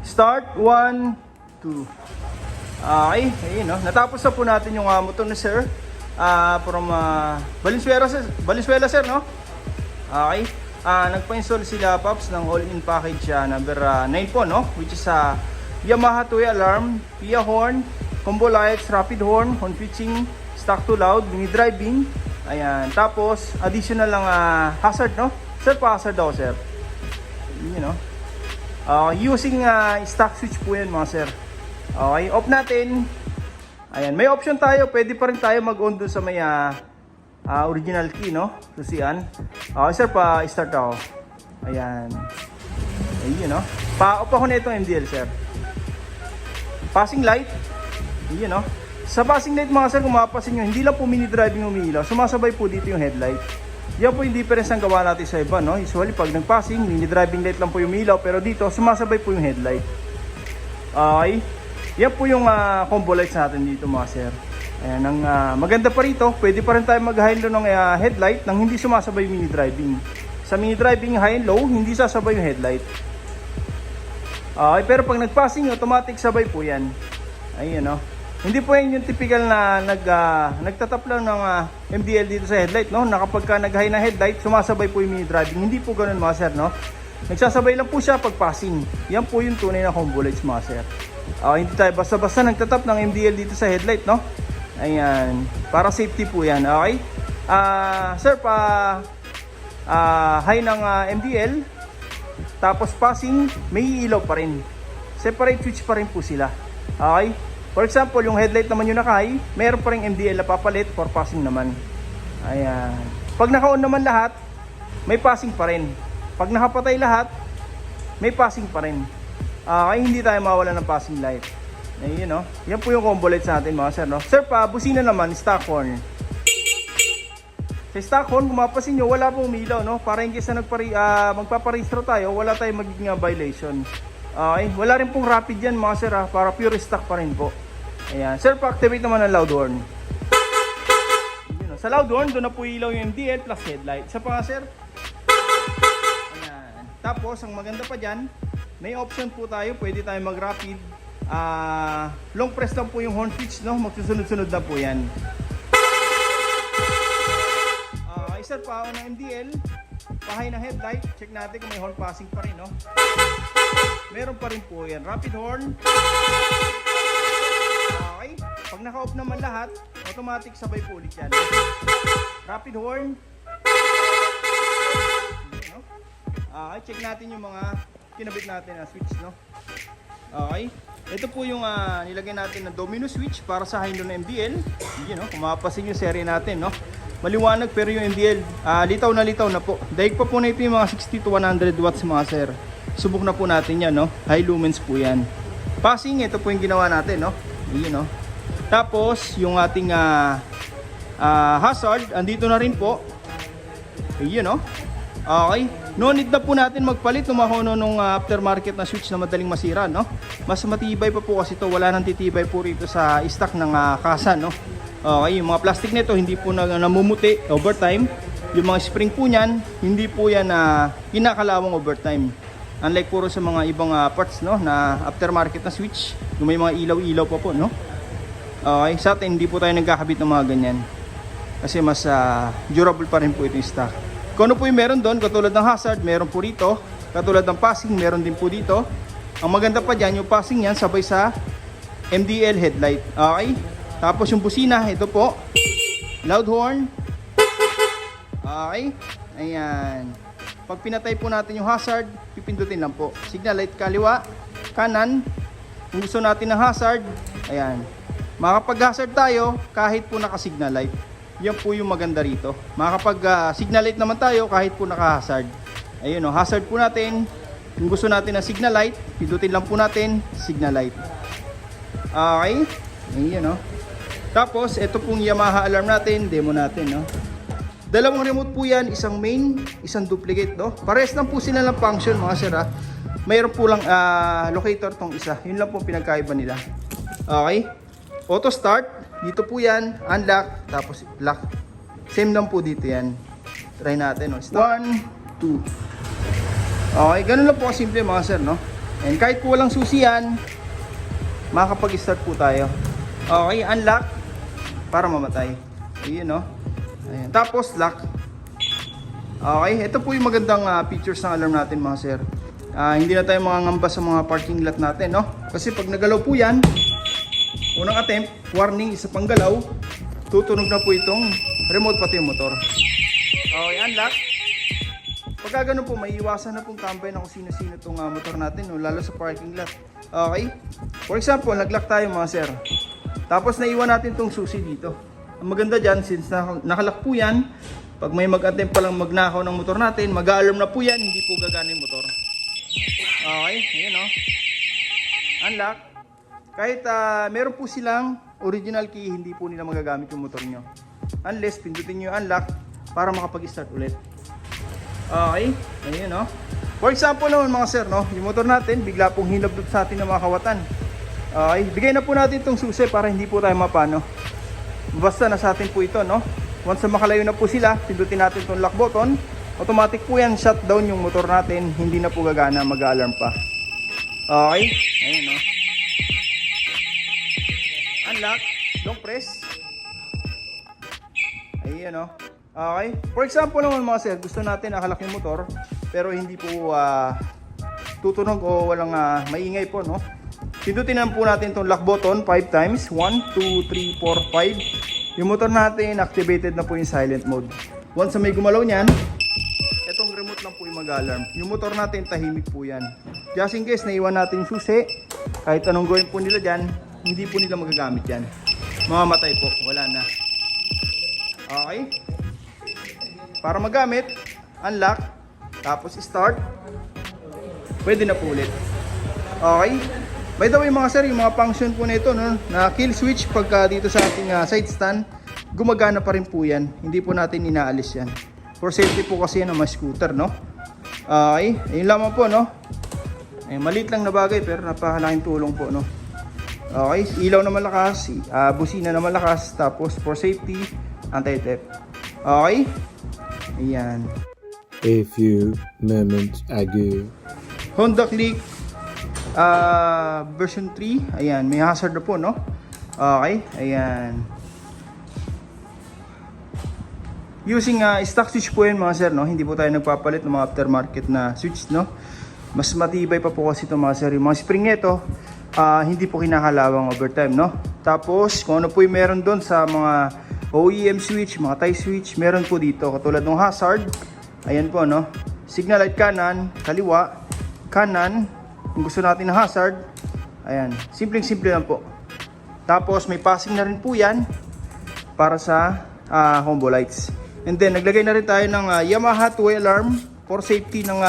Start, 1, 2. Okay, ayun no. Natapos na po natin yung motor ni sir. From Valenzuela sir, no? Okay. Nagpa-install sila Pops ng all-in package number 9 po, no? Which is Yamaha 2-way alarm, PIA horn, combo lights, rapid horn, horn switching, stock to loud, mini driving. Ayan. Tapos additional lang hazard, no? Sir, pa-hazard daw sir. You know. Using stock switch po yan mga sir. Okay, off natin. Ayan, may option tayo. Pwede pa rin tayo mag-on doon sa may original key, no? Susian. Okay sir, pa-start ako. Ayan. Ayun, no? Pa-off ako na itong MDL sir. Passing light. Ayun, no? Sa passing light mga sir, kung mapapansin nyo, hindi lang po mini driving umiilaw. Sumasabay po dito yung headlight. Yan po yung difference ng gawa natin sa iba, no? Usually pag nag-passing, mini driving light lang po yung umiilaw. Pero dito, sumasabay po yung headlight. Okay. Yan po yung combo lights natin dito mga sir. Ayan, ang maganda pa rito, pwede pa rin tayo mag-high and low ng headlight nang hindi sumasabay yung mini driving. Sa mini driving high and low, hindi sasabay yung headlight. Okay, pero pag nag-passing, automatic sabay po yan. Ayun, no? Hindi po yan yung typical na nagtatap lang ng MDL dito sa headlight, no? Na kapag nag-high na headlight, sumasabay po yung mini driving. Hindi po ganun mga sir, no? Nagsasabay lang po siya pag passing. Yan po yung tunay na combo lights mga sir. Hindi tayo basta-basta nagtatap ng MDL dito sa headlight, no? Ayan, para safety po yan, okay? Sir, high ng MDL, tapos passing, may ilaw pa rin. Separate switch pa rin po sila, okay? For example, yung headlight naman yung naka-high, mayroon pa rin MDL na papalit for passing naman. Ayan. Pag naka-on naman lahat, may passing pa rin. Pag nakapatay lahat, may passing pa rin. Kaya hindi tayo mawala ng passing light. Ayun, no? Yan po yung combo lights natin mga sir, no? Sir, busina naman, stock horn. Sa stock horn, kung mapasin nyo, wala pong umilaw, no? Para in case na magpaparehistro tayo, wala tayong magiging violation. Okay, wala rin pong rapid yan mga sir, para pure stock pa rin po. Ayan. Sir, pa-activate naman ng loud horn. Ayun, no? Sa loud horn, doon na po ilaw yung MDL plus headlight. Isa pa nga sir. Ayan. Tapos, ang maganda pa dyan, may option po tayo, pwede tayo mag-rapid. Long press lang po yung horn switch, no? Magsusunod-sunod na po yan. Sir, pa ng MDL, pahay ng headlight, check natin kung may horn passing pa rin, no? Meron pa rin po yan. Rapid horn. Okay. Pag naka-off naman lahat, automatic sabay po ulit yan. Rapid horn. Okay, no? Okay, check natin yung mga kinabit natin na switch, no? Okay. Ito po yung nilagay natin na domino switch para sa high ng MDL. Yun, no? Kung mapapasin yung serie natin, no? Maliwanag pero yung MDL litaw na po. Daig pa po na ito yung mga 60 to 100 watts mga sir. Subok na po natin yan, no? High lumens po yan. Passing, ito po yung ginawa natin, no? Yun, no? Tapos yung ating hazard, andito na rin po. Yun, no? Okay. No need na po natin magpalit tumahono nung aftermarket na switch na madaling masira, no? Mas matibay pa po kasi ito, wala nang titibay po rito sa stock ng kasa, no? Okay, yung mga plastic nito hindi po namumuti overtime. Yung mga spring po niyan, hindi po yan kinakalawang overtime. Unlike puro sa mga ibang parts, no, na aftermarket na switch, yung may mga ilaw-ilaw pa po, no? Okay, sa atin hindi po tayo nagkakabit ng mga ganyan. Kasi mas durable pa rin po ito yung stock. Kung ano po yung meron doon, katulad ng hazard, meron po rito. Katulad ng passing, meron din po dito. Ang maganda pa dyan, yung passing yan sabay sa MDL headlight. Okay? Tapos yung busina, ito po. Loud horn. Okay? Ayan. Pag pinatay po natin yung hazard, pipindutin lang po. Signal light kaliwa, kanan. Kung gusto natin ng hazard, ayan. Makakapag-hazard tayo kahit po naka-signal light. Yan po yung maganda rito. Makakapag-signal light naman tayo kahit po naka-hazard. Ayun, o, hazard po natin. Kung gusto natin ng signal light, pindutin lang po natin signal light. Okay? Ayun, o. Tapos, ito pong Yamaha alarm natin, demo natin, no? Dalawang remote po yan, isang main, isang duplicate, no? Pares lang po sila ng function, mga sir, ha? Mayroon po lang locator tong isa. Yun lang po pinagkaiba nila. Okay? Auto start, dito po yan, unlock, tapos lock. Same lang po dito yan. Try natin, no? 1, 2. Okay, ganun lang po kasimple mga sir, no? And kahit po walang susi yan, makakapag-start po tayo. Okay, unlock para mamatay. Ayun, no? Ayan. Tapos, lock. Okay, ito po yung magandang features ng alarm natin, mga sir. Hindi na tayo mangangamba sa mga parking lot natin, no? Kasi pag nagalaw po yan, unang attempt, warning, isa pang galaw, tutunog na po itong remote pati yung motor. Okay, unlock. Pagka ganun po, may iwasan na pong tambay na kung sino-sino itong motor natin, no? Lalo sa parking lot. Okay? For example, nag-lock tayo, mga sir. Tapos naiwan natin itong susi dito. Ang maganda dyan, since nakalock po yan, pag may mag-attempt palang magnakaw ng motor natin, mag-alarm na po yan, hindi po gagana yung motor. Okay, ayan, no? Unlock. Kahit meron po silang original key, hindi po nila magagamit yung motor nyo. Unless pindutin nyo yung unlock para makapag-start ulit. Okay, ayun, no? For example naman, mga sir, no? Yung motor natin, bigla pong hinablot sa atin ng mga kawatan. Okay, bigay na po natin itong susi para hindi po tayo mapano. Basta nasa atin po ito, no? Once na makalayo na po sila, pindutin natin itong lock button. Automatic po yan, shutdown yung motor natin. Hindi na po gagana, mag-alarm pa. Okay, ayun, no? Unlock, long press. Ayun, no? Okay, for example naman, mga sir, gusto natin nakalak yung motor pero hindi po tutunog o walang maingay po, no? Pindutin na po natin itong lock button 5 times. 1, 2, 3, 4, 5. Yung motor natin, activated na po yung silent mode. Once na may gumalaw niyan, itong remote lang po yung mag-alarm. Yung motor natin, tahimik po yan. Just in case naiwan natin yung susi, kahit anong gawin po nila dyan, hindi po nila magagamit yan. Mamamatay po, wala na. Okay? Para magamit, unlock, tapos start, pwede na po ulit. Okay? By the way, mga sir, yung mga function po na ito, no, na kill switch pagka dito sa ating side stand, gumagana pa rin po yan. Hindi po natin inaalis yan. For safety po kasi yan ng mga scooter, no? Okay? Ayun lamang po, no? Maliit lang na bagay pero napakalaking tulong po, no? Okay? Ilaw na malakas, busina na malakas, tapos for safety, anti-theft. Okay? Ayan. A few moments ago. Honda Click version 3. Ayan, may hazard na po, no? Okay, ayan. Using stock switch po yan, mga sir, no? Hindi po tayo nagpapalit ng mga aftermarket na switch, no? Mas matibay pa po kasi ito, mga sir. Yung mga spring nito, hindi po kinakalawang overtime, no? Tapos, kung ano po yung meron doon sa mga OEM switch, mga tie switch, meron po dito. Katulad ng hazard, ayan po, no? Signal light kanan, kaliwa, kanan. Kung gusto natin ng hazard, ayan. Simpleng-simple lang po. Tapos, may passing na rin po yan para sa combo lights. And then, naglagay na rin tayo ng Yamaha 2-way alarm for safety ng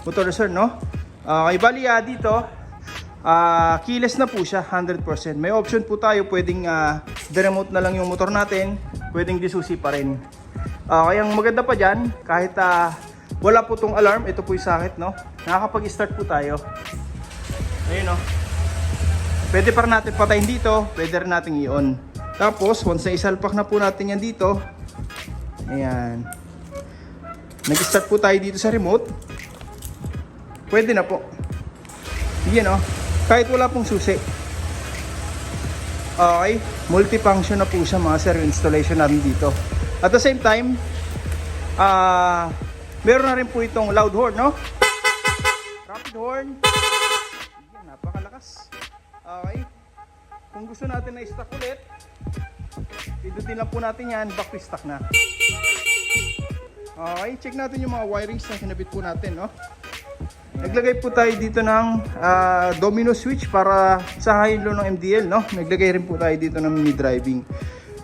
motor reserve, no? Okay, bali dito, keyless na po siya, 100%. May option po tayo, pwedeng de-remote na lang yung motor natin, pwedeng disusi pa rin. Kaya ang maganda pa dyan, kahit wala po tong alarm, ito po yung sakit, no? Nakakapag-start po tayo. Ayun, no? Pwede pa rin natin patayin dito, pwede rin natin i-on. Tapos, once na isalpak na po natin yan dito, ayan. Nag-start po tayo dito sa remote. Pwede na po. Yan, no? Kahit wala pong susi. Okay, multifunction na po siya, mga sir, yung installation natin dito. At the same time, meron na rin po itong loud horn, no? Rapid horn. Yan, napakalakas. Okay. Kung gusto natin na i-stock ulit, pindutin lang po natin yan, back to stock na. Okay, check natin yung mga wirings na kinabit po natin, no? Naglagay po tayo dito ng domino switch para sa high low ng MDL, no? Naglagay rin po tayo dito ng mini driving.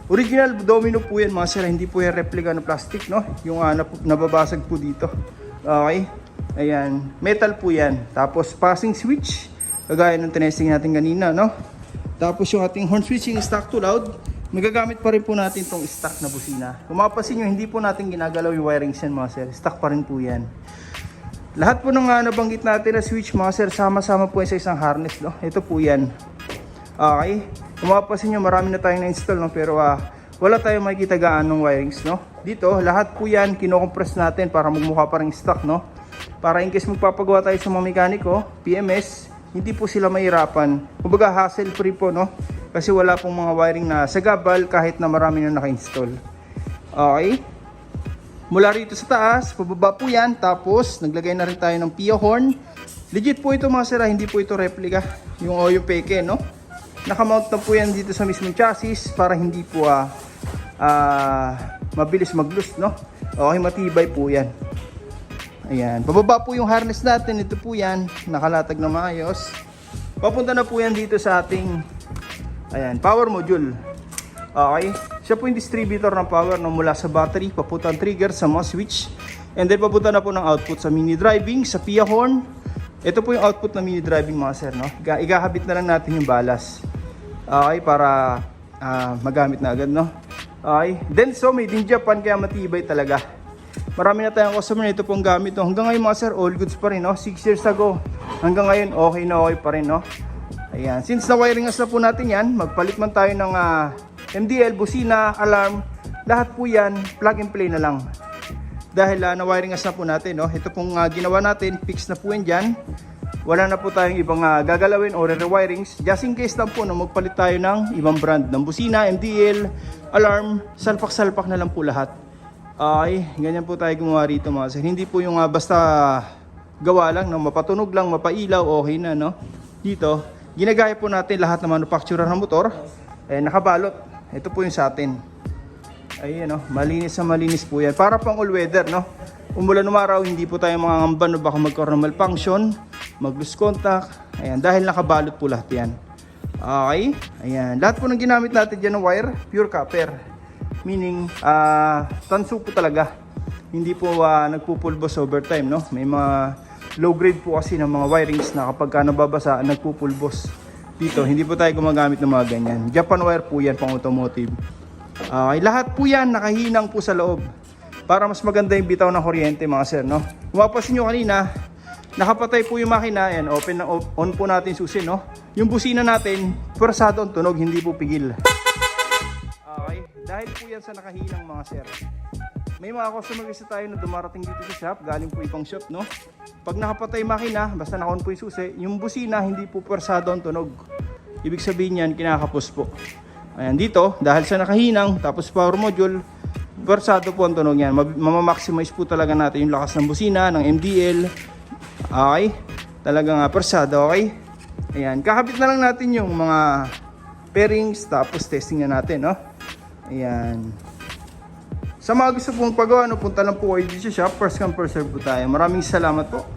Original domino po yan, mga sir, hindi po yan replica ng plastic, no? Yung nababasag po dito. Okay? Ayan, metal po yan. Tapos passing switch, kagaya ng tinesting natin kanina, no? Tapos yung ating horn switching stock to loud, magagamit pa rin po natin itong stock na busina. Kung mapapansin nyo, hindi po natin ginagalaw yung wirings yan, mga sir. Stock pa rin po yan. Lahat po ng nabanggit natin na switch, mga sir, sama-sama po yan sa isang harness, no? Ito po yan. Okay? Kung mapapansin nyo, marami na tayong na-install, no? Pero wala tayong makikita gaanong wirings, no? Dito, lahat po yan kinocompress natin para magmukha pa rin stock, no? Para in case magpapagawa tayo sa mga mekaniko, PMS, hindi po sila mahirapan. Kumbaga hassle free po, no? Kasi wala pong mga wiring na sagabal kahit na marami na naka-install. Okay. Mula rito sa taas, pababa po yan. Tapos, naglagay na rin tayo ng PIA horn. Legit po ito mga sir, hindi po ito replica. Yung peke, no? Nakamount na po yan dito sa mismong chassis para hindi po mabilis mag-loose, no? Okay, matibay po yan. Ayan, pababa po yung harness natin. Ito po yan, nakalatag na maayos. Papunta na po yan dito sa ating power module. Okay, siya po yung distributor ng power, no? Mula sa battery, papunta ang trigger sa mga switch. And then papunta na po ng output sa mini driving, sa PIA horn. Ito po yung output ng mini driving mga sir, no? Igakabit na lang natin yung balas. Okay, para magamit na agad, no? Okay, Denso made in Japan, kaya matibay talaga. Marami na tayong customer na ito pong gamit, no? Hanggang ngayon mga sir, all goods pa rin, no? 6 years ago, hanggang ngayon okay na okay pa rin, no? Ayan, since na-wiringas na po natin yan, magpalit man tayo ng MDL, busina, alarm, lahat po yan, plug and play na lang. Dahil na-wiringas na po natin, no? Ito pong ginawa natin, fix na po yan dyan. Wala na po tayong ibang gagalawin o re-rewirings. Just in case lang po na magpalit tayo ng ibang brand ng busina, MDL, alarm, salpak-salpak na lang po lahat. Okay, ganyan po tayo gumawa rito mga sir. Hindi po yung basta gawa lang, no? Mapatunog lang, mapailaw, okay na, no? Dito, ginagaya po natin lahat ng manufacturer ng motor. Nakabalot. Ito po yung sa atin. Ayan, no? Malinis na malinis po yan. Para pang all weather, no? Umulan umaraw, hindi po tayo mangangamba no baka magkaroon ng malfunction, mag-lose contact. Ayan, dahil nakabalot po lahat yan. Okay, ayan. Lahat po ng ginamit natin dyan ng wire, pure copper. Meaning, tanso po talaga. Hindi po nagpupulbos over time, no? May mga low grade po kasi ng mga wirings na kapag nababasa, nagpupulbos. Dito, hindi po tayo gumagamit ng mga ganyan. Japan wire po yan, pang automotive. Okay, lahat po yan nakahinang po sa loob. Para mas maganda yung bitaw ng kuryente mga sir, no? Kung mapapansin nyo kanina, nakapatay po yung makina. Yan, on po natin susi, no? Yung busina natin, pwersado ang tunog, hindi po pigil. Okay, dahil po yan sa nakahinang mga sir. May mga customer kasi tayo na dumarating dito sa shop, galing po ibang shop, no? Pag nakapatay makina, basta naka-on po yung susi, yung busina hindi po pwersado ang tunog. Ibig sabihin yan, kinakapos po. Ayan, dito, dahil sa nakahinang, tapos power module, pwersado po ang tunog yan. Mamamaximize po talaga natin yung lakas ng busina, ng MDL. Okay, talagang pwersado, okay? Ayan, kakabit na lang natin yung mga pairings, tapos testing na natin, no? Ayan. Sa mga gusto pong pagawa, punta lang po kayo dito sa shop. First come, first serve po tayo. Maraming salamat po.